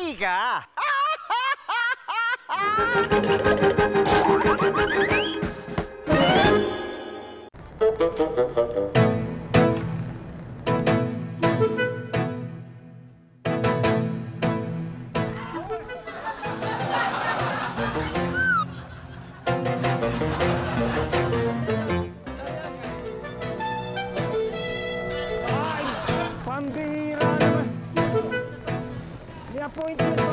ika! Ay, pambihira naman. May appointment pa.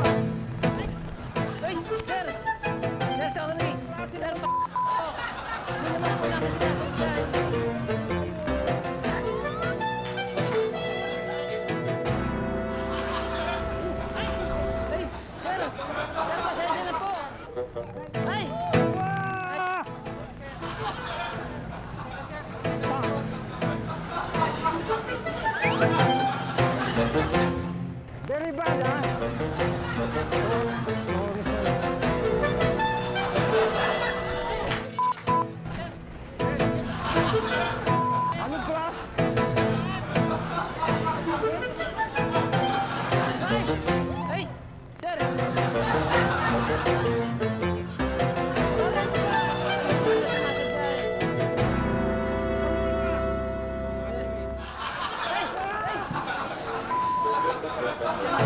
Ay, sir! Sir, sorry! Sir, hindi naman po nakasigasan. Ay, sir! Sir, pasensya na po! Ay! Ah! Very bad, ha? Ano ba? Ay! Ay! Sir! Bakit ka?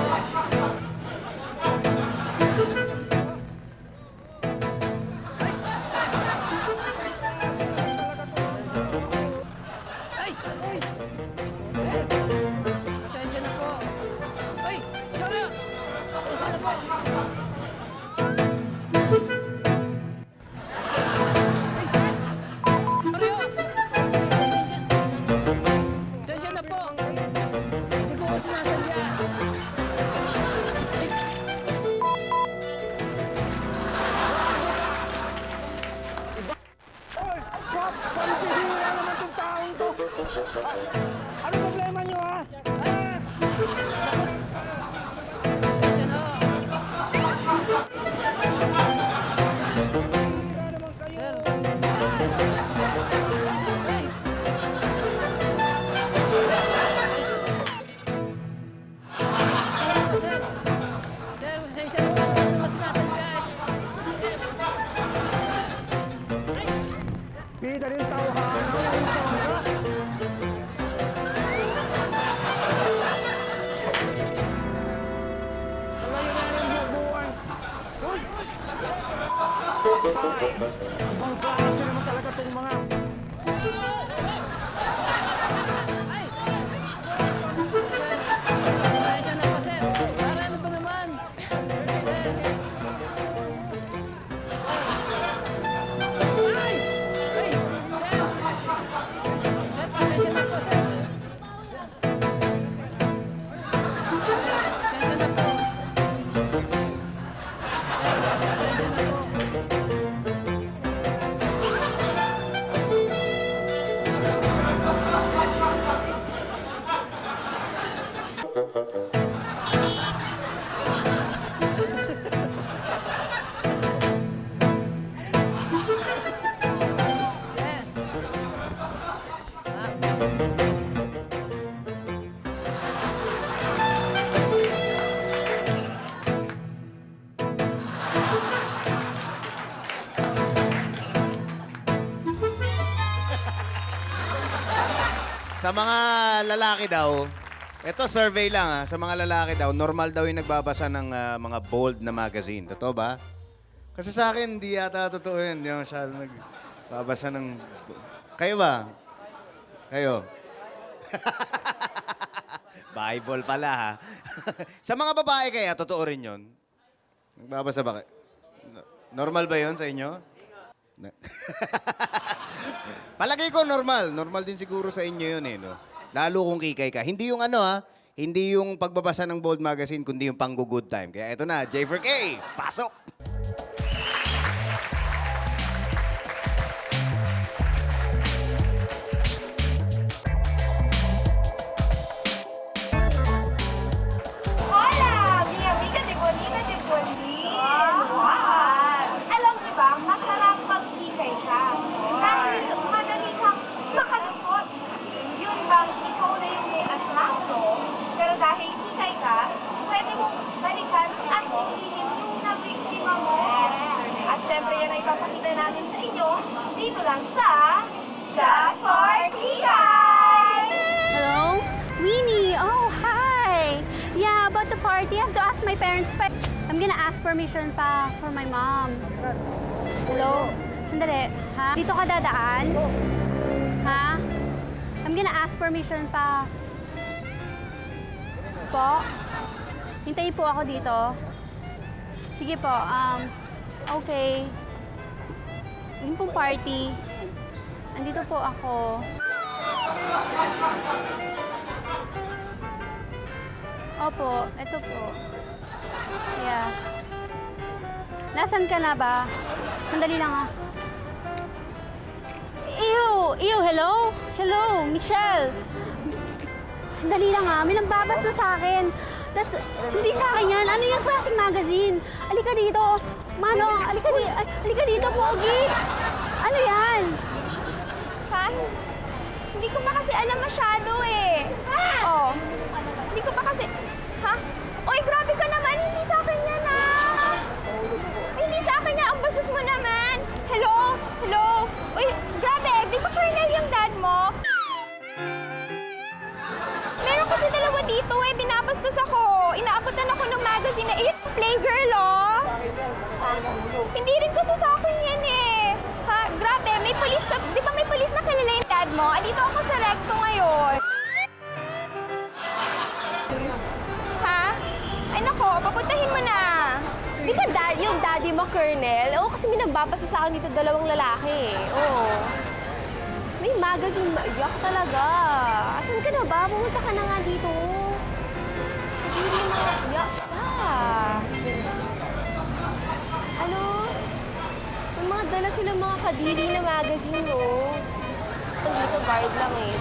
Ay! Ay! Ay! Ay! Pasensya na po. Ay! Sorry! Pasensya na po. Sorry oh! Pasensya na po. Hindi ko sinasadya. Oy! Pambihira naman itong taong to. Ano problema nyo, ha? Ah! Pasensya na. Pambihira naman kayo. Sir. Ay! Sir! Sir, pasensya na po. Hindi ko sinasadya. Pida rin tao, ha? Ano yung tao, ha? Malayo na yung bubuan. Uy! Ay! Abang klase naman talaga itong mga... Ay! Pasensya na po, sir. Para ano ba naman? Sir. Ay! Ay! Sir! Sir, pasensya na po, sir. Pasensya na po. Yes. Sa mga lalaki daw, ito survey lang ha, sa mga lalaki daw, normal daw yung nagbabasa ng mga bold na magazine. Totoo ba? Kasi sa akin, hindi yata totoo yun. Hindi ako masyado nagbabasa ng... Kayo ba? Kayo? Bible pala ha. Sa mga babae kaya, totoo rin yun? Nagbabasa ba kayo? Normal ba yun sa inyo? Palagay ko normal. Normal din siguro sa inyo yun eh, no? Lalo kung kikay ka. Hindi yung ano ha, hindi yung pagbabasa ng Bold Magazine, kundi yung pang-good time. Kaya eto na, J4K, pasok! Hola, mi amiga de Bolina de Bolin. Wow! Alam niyo ba, masarap maghikay ka. Dahil madali kang makalusot. Yun bang ikaw na yung may atraso, pero dahil hikay ka, pwede mong balikan lang sa Just for Kikai! Hello? Winnie! Oh, hi! Yeah, about the party, I have to ask my parents, but I'm gonna ask permission pa for my mom. Hello? Sandali, ha? Dito ka dadaan? Ha? I'm gonna ask permission pa. Po? Hintayin po ako dito. Sige po, okay. Yun pong party. Andito po ako. Opo, ito po. Yeah. Nasaan ka na ba? Sandali lang ah. Ew, hello? Hello, Michelle. Sandali lang ah, may nagbabasto sa akin. Tas, hindi sa akin yan. Ano yung klaseng magazine? Alika dito. Manong, alika dito, Pogi. Ano yan? Ha? Hindi ko pa kasi alam masyado eh. Oh. Hindi ko pa kasi... Ha? Oy, grabe ka naman. Hindi sa akin yan ah. Hindi sa akin yan. Ang bastos mo naman. Hello? Hello? Uy, grabe. Di ba Colonel yung dad mo? Meron kasi dalawa dito eh. Binabastos ako. Inaabutan ako ng magazine na Playgirl, oh. Hindi rin kasi sa akin yan eh. Ha? Grabe. May polis ka. Di ba may polis na kilala yung dad mo? Andito ako sa recto ngayon. Ha? Ay nako, papuntahin mo na. Di ba yung daddy mo, Colonel? Oo, kasi may nagbabasto sa akin dito dalawang lalaki eh. Oo. May magazine, yak talaga. Asan ka na ba? Pumunta ka na nga dito. Hindi mo, yak. Ano? May mga dala silang mga kadiri na magazine, no? Dito, guard lang eh.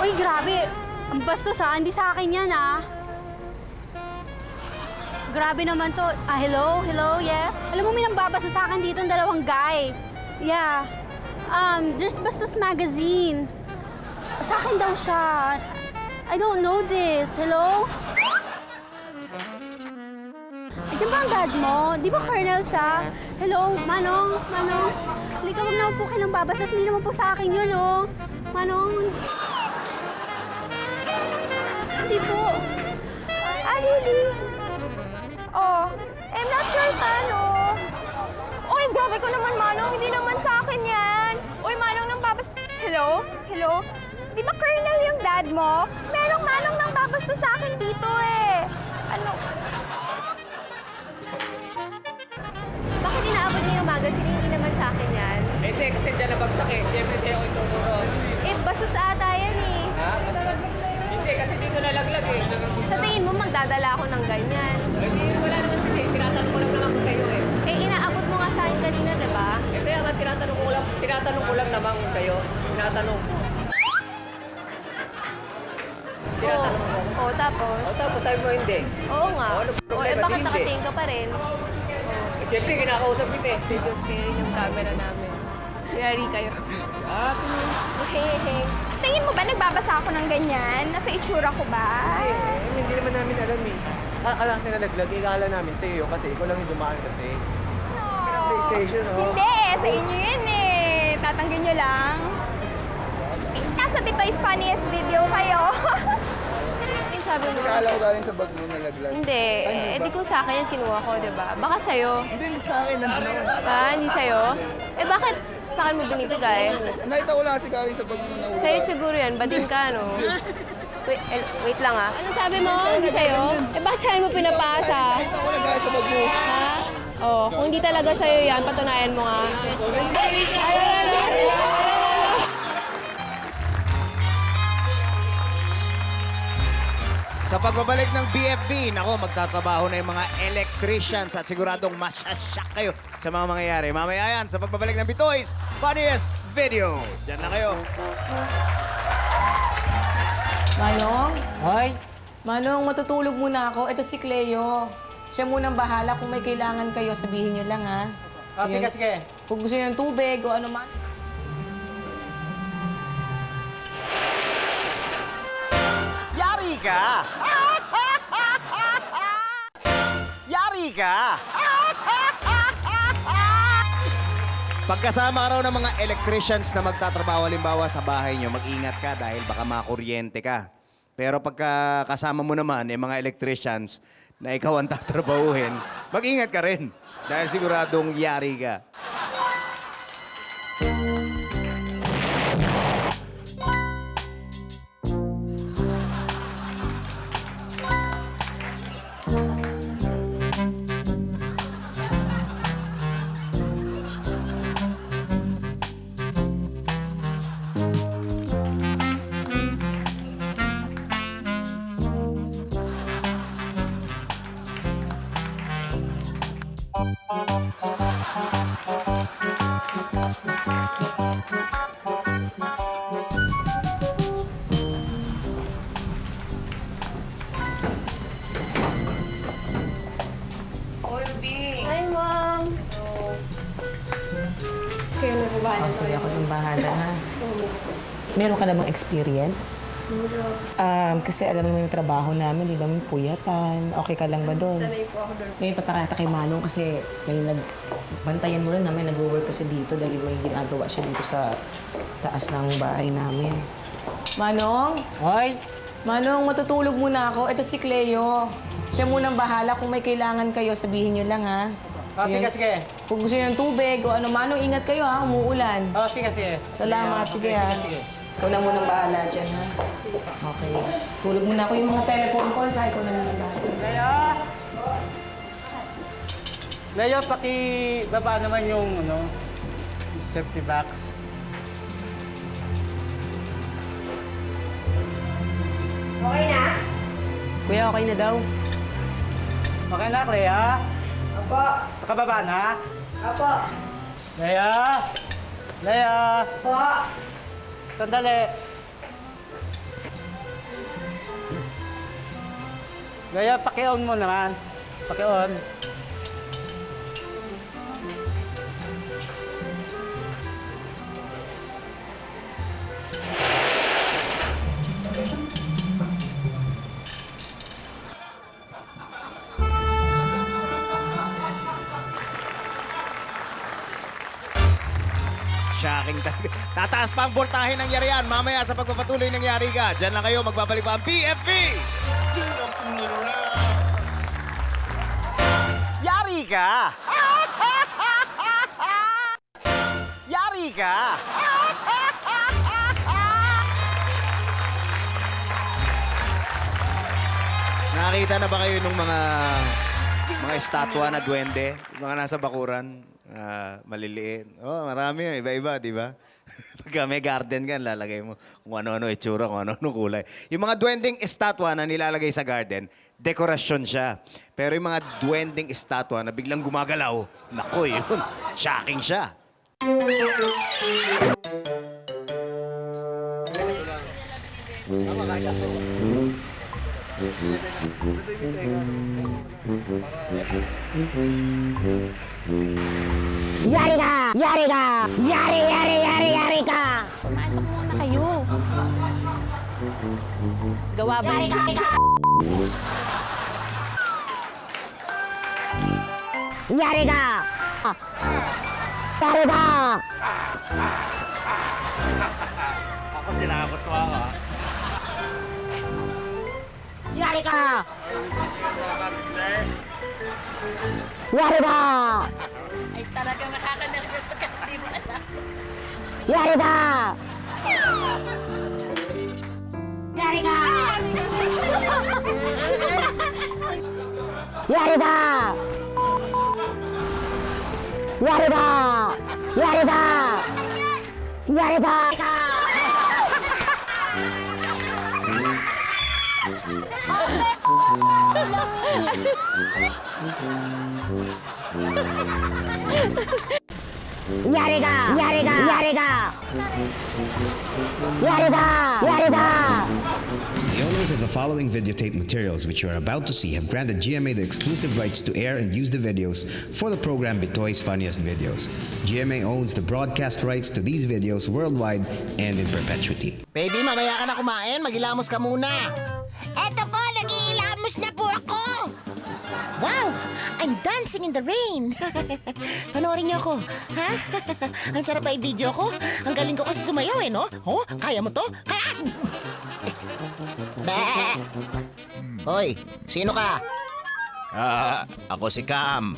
Uy, grabe. Ang bastos ah. Hindi sa akin yan ah. Grabe naman to. Ah, hello? Hello? Yes? Alam mo, may nagbabasto sa akin dito ng dalawang guy. Yeah. There's Bastos Magazine. Sa akin daw siya. I don't know this. Hello? Diyan ba ang dad mo? Di ba Colonel siya? Hello? Manong? Manong? Halika, huwag naman po kayong babastos. Hindi naman po sa akin yun, oh. Manong? Hindi po. Ah, really? Oh, I'm not sure paano. Uy, grabe ko naman, Manong. Hindi naman sa akin yan. Uy, Manong, nang babas... Hello? Hello? Di ba Colonel yung dad mo? Merong Manong nang babasto sa akin dito eh. Ano? Bakit inaabot niyo yung magazine? Hindi naman sa akin yan. Eh, kasi dyan nabagsak eh. Siyempre sa'yo ko ituturo. Eh, bastos ata yan eh. Ha? Hindi, kasi dito nalaglag eh. Sa tingin mo, magdadala ako ng ganyan. Hindi, wala naman kasi. Tinatanong ko lang naman ko sa'yo eh. Eh, inaabot mo nga sa akin kanina, di ba? Eh, kaya nga tinatanong ko lang naman sa'yo. Tinatanong ko. Tinatanong ko. Oo, tapos? O tapos sabi mo hindi. Oo nga. Oh, ano O, eh, problema? bakit Hindi. nakatingin ka pa rin? Eh, siyempre, kinakausap kita eh. Videos kayo yung camera namin. Yari kayo. Ah, Hey. Tingin mo ba nagbabasa ako ng ganyan? Nasa itsura ko ba? hindi naman namin alam eh. Akala kasi nalaglag, ikala namin sa'yo kasi ikaw lang yung dumaan kasi. Sa station, oh. Hindi eh. Sa inyo yun eh. Tatanggin nyo lang. Nasa Bitoy's funniest video kayo. Yung sabi mo. Akala ko galing sa bag mo nalaglag. Hindi. Eh, di kung sa akin yan kinuha ko, di ba? Baka sa'yo. Hindi, sa akin nandun ako. Ah, hindi sa'yo? Eh, bakit sa akin mo binibigay? Nakita ko lang kasi galing sa bag mo na Sa'yo siguro yan. Badin ka, no? Wait lang ah. Ano sabi mo? Hindi sa'yo? Eh, bakit sa'yo mo pinapasa? Nakita ko lang galing sa bag mo. Ha? Oh, kung hindi talaga sa'yo yan, patunayan mo nga. Sa pagbabalik ng BFB, nako, magtatrabaho na yung mga electricians at siguradong masyasyak kayo sa mga mangyayari. Mamaya yan, sa pagbabalik ng Bitoy's Funniest Videos. Diyan na kayo. Manong? Hoy, Manong, matutulog muna ako. Ito si Cleo. Siya munang bahala. Kung may kailangan kayo, sabihin niyo lang, ha? sige. Kung gusto niyo ng tubig o ano man. Yari ka! Yari ka! Pagkasama ka raw ng mga electricians na magtatrabaho halimbawa sa bahay nyo, mag-ingat ka dahil baka makuryente ka. Pero pagka kasama mo naman yung mga electricians na ikaw ang tatrabahuhin, mag-ingat ka rin dahil siguradong yari ka. Hi, Mom! Kayo na bahala Oh, sige, ako ng bahala, ha? Meron ka namang experience? Kasi alam mo yung trabaho namin, di ba? May puyatan. Okay ka lang ba doon? Sanay po ako doon. Ngayon, papakita kay Manong kasi may bantayan mo rin namin, nag-work kasi dito dahil may ginagawa siya dito sa taas ng bahay namin. Manong? Hoy! Manong, matutulog muna ako. Ito si Cleo. Siya munang bahala. Kung may kailangan kayo, sabihin niyo lang, ha? Sige, sige. Kung gusto niyo ng tubig o ano, Manong, ingat kayo, ha? Umuulan. Sige, sige. Salamat. Sige, ha? Ikaw na munang bahala dyan, ha? Okay. Tulog muna ako yung mga telephone calls, ha? Ikaw na munang bahala. Leo, paki-baba naman yung safety box. Okay na? Kuya, okay na daw. Okay na, Clea? Opo. Nakababa na? Opo. Lea? Lea? Opo. Sandali. Lea, paki-on mo naman. Paki-on. Shocking talaga. Tataas pa ang voltahe ng yarian. Mamaya sa pagpapatuloy ng yari ka. Diyan lang kayo, magbabalik pa ang PFP! Yari ka! Yari ka! Nakita na ba kayo nung mga estatwa na duwende? Yung mga nasa bakuran? Maliliit. Oh, marami yun. Iba-iba, di ba? Pagka may garden ka, lalagay mo kung ano-ano itsura, kung ano-ano kulay. Yung mga duwending estatwa na nilalagay sa garden, dekorasyon siya. Pero yung mga duwending estatwa na biglang gumagalaw, naku, yun. Shocking siya. Yari ka! Yari ka! Yari, yari, yari, yari ka! Pumasok muna kayo. Gawa ba Yari yun? ka! Yari ka! Yari ka! Ako tinakot ko ako. Yari ka! Yari ka! Ay, talaga nakaka-nervous ka. Hindi mo alam. Yari ka! Yari ka! Yari ka! Yari ka! Yari ka! Yari ka! Yari ka! Yari ka! Yari ka! Yari ka! Yari ka! The owners of the following videotape materials which you are about to see have granted GMA the exclusive rights to air and use the videos for the program Bitoy's Funniest Videos. GMA owns the broadcast rights to these videos worldwide and in perpetuity. Baby, mamaya ka na kumain. Magilamos ka muna. Eto po, nag-iilamos na po ako. Wow! I'm done Dancing in the Rain. Panoorin niyo ako, ha? Ang sarap ay video ko. Ang galing ko kasi sumayaw no? Oh, kaya mo to? Bah! Hoy, sino ka? Ako si Cam.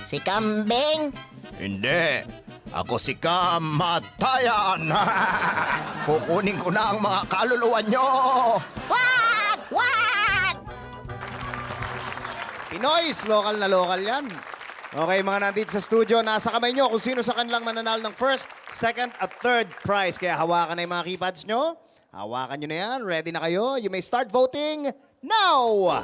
Si Kambing? Hindi. Ako si Kamatayan. Kukunin ko na ang mga kaluluwa nyo. Wag! Wag! Pinoy's, lokal na lokal yan. Okay, mga nandito sa studio, nasa kamay nyo kung sino sa kanilang mananalo ng first, second, at third prize. Kaya hawakan na yung mga keypads nyo. Hawakan nyo na yan. Ready na kayo? You may start voting now!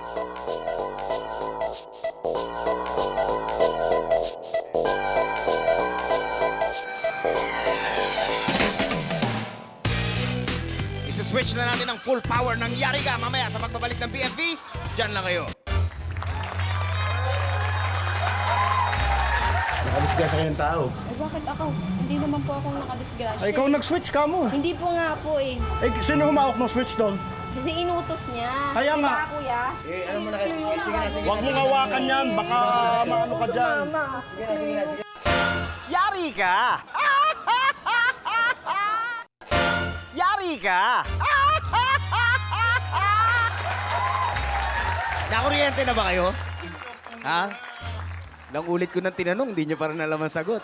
Switch na natin ang full power ng Yari Ka mamaya sa pagbabalik ng BFB. Diyan lang kayo. Nakadisgrasya kayo ng tao. Eh, bakit ako? Hindi naman po akong nakadisgrasya. Ay, ikaw nag-switch ka mo. Hindi po nga po eh. Eh, sino humawak ng switch doon? Kasi inutos niya. Kaya nga. Diba, kuya? Huwag mong hawakan yan, baka maano ka dyan. Yari ka! Yari ka! Nakuryente na ba kayo? Ha? Ilang ulit ko nang tinanong, hindi nyo parang alam ang sagot.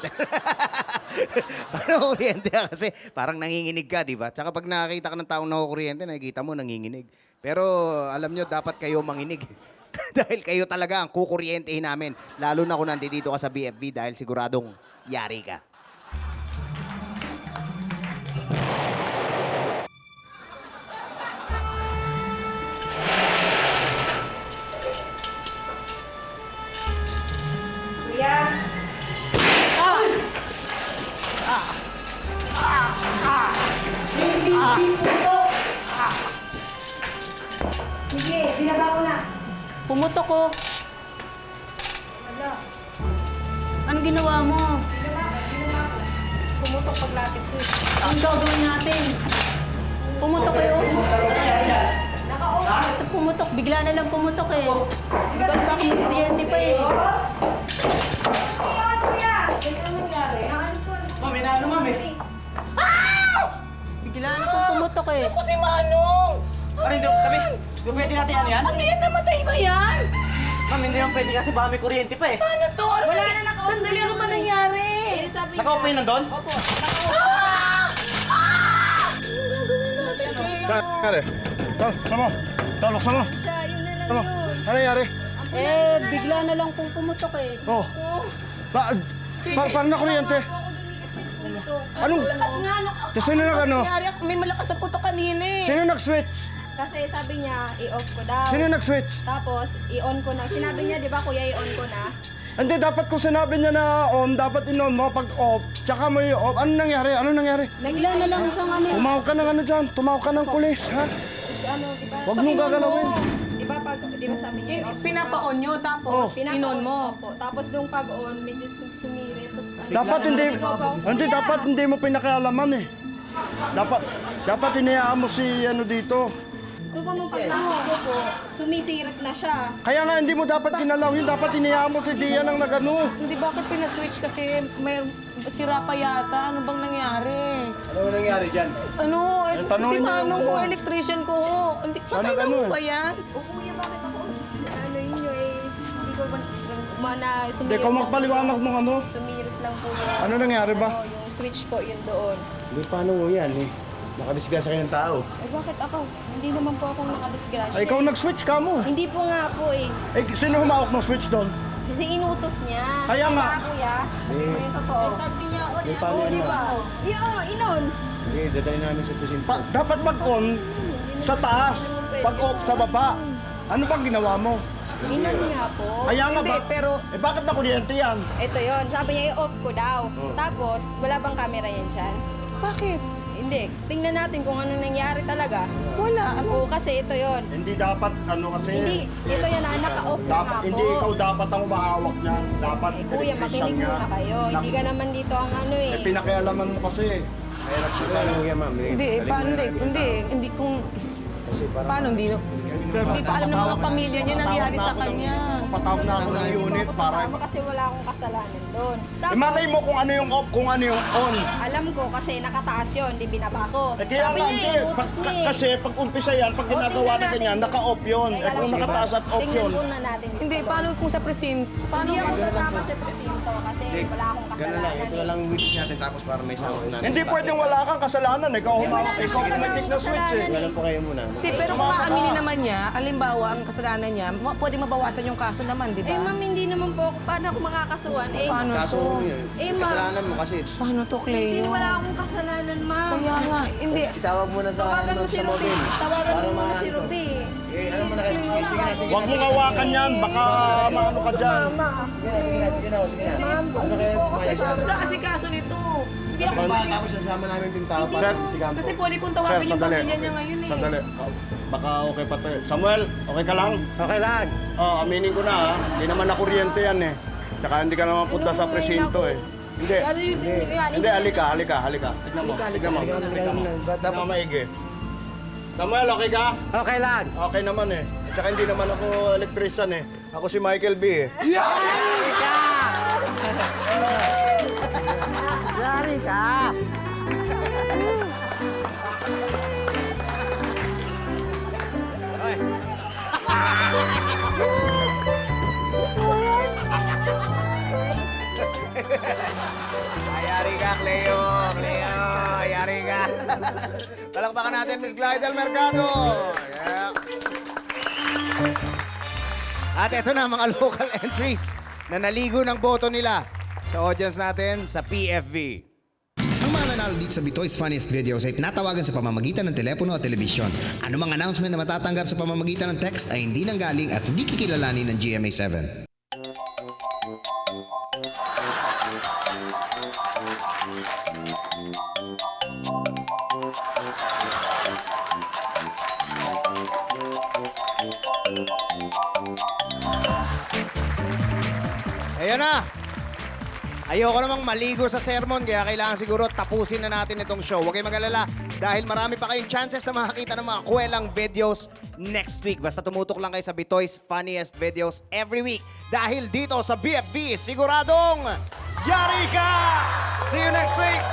Parang kuryente ka kasi parang nanginginig ka, di ba? Tsaka pag nakakita ka ng taong nakukuryente, nakikita mo nanginginig. Pero alam nyo, dapat kayo manginig. Dahil kayo talaga ang kukuryentehin namin. Lalo na kung nandito ka sa BFB dahil siguradong yari ka. Kuya, sige, binaba ko na. Pumutok ko. Anong ginawa mo? Pumutok paglapit ko. Ang gagawin natin? Pumutok kayo? Naka-off. Ito pumutok. Bigla na lang pumutok eh. Hindi ka baka may kuryente pa eh. Paano, kuya? Ano nangyari? Mami, na ano, mami? Bigla na pong pumutok eh. Si Manong! Ano, hindi pwede natin ano yan? Ano yan? Namatay ba yan? Ma'am, hindi naman pwede kasi baka may kuryente pa eh. Ano to? Ano Wala na naka-off. Sandali, ano ba nangyari? Eh, sabi Naka-off niya- yun nandun? Opo, naka-off. Kare, sama. Luksan mo. Siya, yun na lang Sama. yun. Ano nangyari? Eh, bigla na lang pong pumutok eh. Oh. Parang na kuryente. Anong? Lakas nga, ano? Sino nag ano? Nangyari, may malakas na putok kanina eh. Sino nag-switch? Kasi sabi niya, i-off ko daw. Sino nag-switch? Tapos, i-on ko na. Sinabi niya, di ba, kuya, i-on ko na. Hindi, dapat kung sinabi niya na on, dapat in-on mo pag off. Tsaka mo i-off. Ano nangyari? Ano nangyari? Bigla na lang isang ano. Tumawag ka ng ano dyan. Tumawag ka ng pulis, ha? Kasi ano, di ba? Huwag mong gagalawin. Di ba, di ba sabi niya, i-off ko Pinapa-on nyo, tapos inon mo. Opo. Tapos nung pag-on, medyo sumiri. Tapos, Dapat hindi, hindi, dapat hindi mo pinakialaman eh. Dapat hinayaan mo si ano dito. Doon pa mong pagtawag ko po, sumisirit na siya. Kaya nga hindi mo dapat ginalaw yun, dapat hinayaan mo si Dian ang nagano. Hindi, bakit pinaswitch kasi may sira pa yata? Ano bang nangyari? Ano nangyari dyan? Ano? tanungin Si mo yung Manong ano. ko, electrician ko. Hindi, Sana patay na ganun mo eh. ba yan? O kuya, bakit ako? Ano yun yun eh, hindi ko mana Hindi, sumirit ikaw lang magpaliwanag po. mong ano. Sumirit lang po yun. Ano nangyari ba? Ano, yung switch po yun doon. Hindi, paano mo yan eh? Nakadisgrasya kayo ng tao. Eh, bakit ako? Hindi naman po akong nakadisgrasya. Ay, ikaw nag-switch ka mo. Hindi po nga po eh. Eh, sino humawak ng switch doon? Kasi inutos niya. Kaya nga. Diba, kuya? Sabi mo yung totoo. Sabi niya ako Hindi, paano yan, ma'am? Inon. Hindi, dadali namin sa presinto. Dapat mag-on sa taas, pag-off sa baba. Ano bang ginawa mo? Inon nga po. Kaya nga Hindi, pero Eh, bakit na kuryente yan? Ito yon, sabi niya i-off ko daw. Tapos, wala bang camera yan dyan? bakit? Hindi. Tingnan natin kung ano nangyari talaga. Wala. Ano? Oo, kasi ito yon. Hindi dapat, ano kasi... Hindi, ito yun na naka-off na Dapat, nga hindi po. ikaw dapat ang umahawak niyan. Dapat Eh, kuya, electrician makinig nga. muna kayo. Hindi ka naman dito ang ano eh. Eh, pinakialaman mo kasi. Paano mo yan, ma'am? Hindi, paano? Hindi kung... Kasi parang... Paano? Hindi, Hindi pa alam ng mga pamilya niya nangyari sa kanya. Patawag na ako ng unit para... Kasi wala akong kasalanan doon. Malay mo kung ano yung off, kung ano yung on. Alam ko kasi nakataas yun, di binaba ko. Eh kaya nga, hindi. Kasi pag umpisa yan, pag ginagawa na ganyan, naka-off yun. Eh kung nakataas at off yun. Tingnan muna natin. Hindi, paano kung sa presinto? Paano? Hindi ako sasama sa presinto kasi wala akong kasalanan. lang wish natin tapos para may sahod natin. Hindi pwedeng wala kang kasalanan. Ikaw automatic na switch eh. Alam po kayo muna. Hindi, pero kung aaminin naman niya, alimbawa ang kasalanan niya, pwede mabawasan yung kaso naman, di ba? Eh ma'am, hindi naman po ako. Paano ako makakasuhan? Eh, Paano to? eh ma'am, Kasalanan mo kasi. Paano to, Cleo? wala akong kasalanan ma'am. Kaya nga, hindi. Itawag mo na sa Tawagan mo si Ruby. Tawagan mo muna si Ruby. Eh, alam mo na kayo. Sige na, sige Huwag mong hawakan yan. Baka maano ka dyan. Sige na. Ma'am, hindi po ako sasama. Wala kasi kaso nito. Hindi ako Tapos sasama namin yung tao para Sir, sigahan Kasi pwede kong Sir, tawagin yung sandali. pamilya niya ngayon eh. Sandali. Baka okay pa to eh. Samuel, okay ka lang? Okay lang. Oh, aminin ko na ha. Hindi naman na kuryente yan eh. Tsaka hindi ka naman punta sa presinto eh. Hindi. Hindi, halika. Tignan mo. Tignan mo. Tignan mo maigi. Samuel, okay ka? Okay lang. Okay naman eh. At saka hindi naman ako electrician eh. Ako si Michael B eh. Yari ka. Yari ka, Cleo. Yari ka. Palakpakan natin, Miss Glidel Mercado. Yeah. At ito na mga local entries na naligo ng boto nila sa audience natin sa PFV. Ang mga nanalo dito sa Bitoy's Funniest Videos ay tinatawagan sa pamamagitan ng telepono at telebisyon. Anumang announcement na matatanggap sa pamamagitan ng text ay hindi nanggaling at hindi kikilalanin ng GMA7. Ayun na. Ayoko namang maligo sa sermon, kaya kailangan siguro tapusin na natin itong show. Huwag kayong mag-alala dahil marami pa kayong chances na makakita ng mga kwelang videos next week. Basta tumutok lang kayo sa Bitoy's Funniest Videos every week. Dahil dito sa BFB, siguradong yari ka! See you next week!